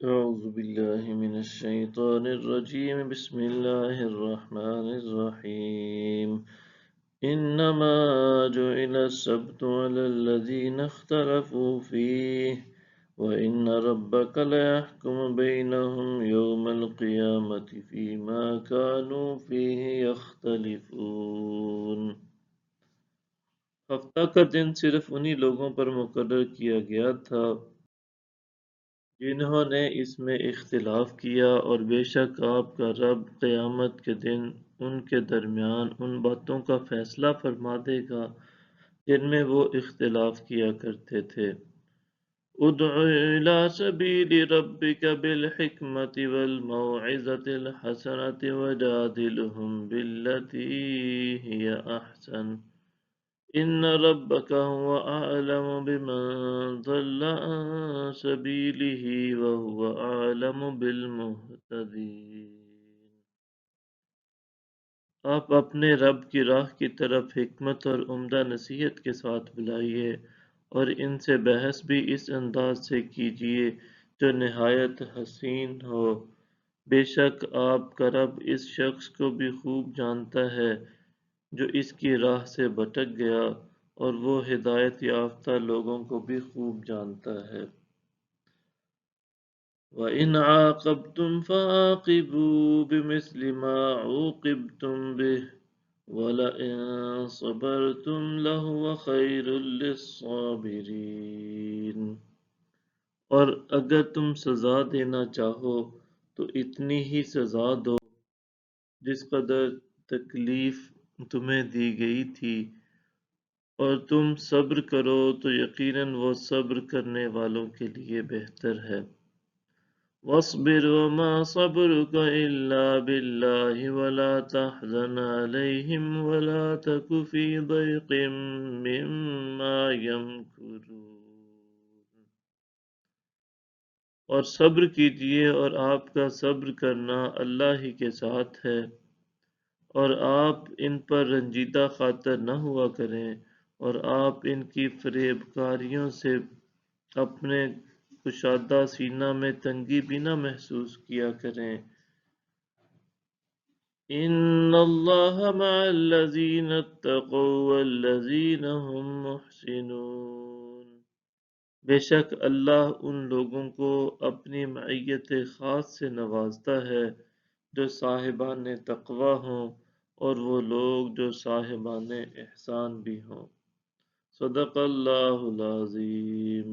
أعوذ بالله من الشيطان الرجيم بسم الله الرحمن الرحيم إنما جعل السبت على الذين اختلفوا فيه وإن ربك ليحكم بينهم يوم القيامة فيما كانوا فيه يختلفون۔ ہفتہ کا دن صرف انہی لوگوں پر مقرر کیا گیا تھا جنہوں نے اس میں اختلاف کیا، اور بے شک آپ کا رب قیامت کے دن ان کے درمیان ان باتوں کا فیصلہ فرما دے گا جن میں وہ اختلاف کیا کرتے تھے۔ ادع إلى سبيل ربك بالحكمة والموعظة الحسنة وجادلهم بالتي هي أحسن إن ربك هو أعلم بمن ضل عن سبيله وهو أعلم بالمهتدين۔ آپ اپنے رب کی راہ کی طرف حکمت اور عمدہ نصیحت کے ساتھ بلائیے، اور ان سے بحث بھی اس انداز سے کیجیے جو نہایت حسین ہو۔ بے شک آپ کا رب اس شخص کو بھی خوب جانتا ہے جو اس کی راہ سے بھٹک گیا، اور وہ ہدایت یافتہ لوگوں کو بھی خوب جانتا ہے۔ وَإِنْ عَاقَبْتُمْ فَعَاقِبُوا بِمِثْلِ مَا عُوقِبْتُمْ بِهِ وَلَئِنْ صَبَرْتُمْ لَهُوَ خَيْرٌ لِلصَّابِرِينَ۔ اور اگر تم سزا دینا چاہو تو اتنی ہی سزا دو جس قدر تکلیف تمہیں دی گئی تھی، اور تم صبر کرو تو یقیناً وہ صبر کرنے والوں کے لیے بہتر ہے۔ وَاصْبِرْ وَمَا صَبْرُكَ إِلَّا بِاللَّهِ وَلَا تَحْزَنْ عَلَيْهِمْ وَلَا تَكُ فِي ضَيْقٍ مِّمَّا يَمْكُرُونَ۔ اور صبر کیجئے، اور آپ کا صبر کرنا اللہ ہی کے ساتھ ہے، اور آپ ان پر رنجیدہ خاطر نہ ہوا کریں، اور آپ ان کی فریب کاریوں سے اپنے کشادہ سینہ میں تنگی بھی نہ محسوس کیا کریں۔ ان اللہ مع الذین اتقوا والذین هم محسنون۔ بے شک اللہ ان لوگوں کو اپنی معیت خاص سے نوازتا ہے جو صاحبان تقوی ہوں، اور وہ لوگ جو صاحبان احسان بھی ہوں۔ صدق اللہ العظیم۔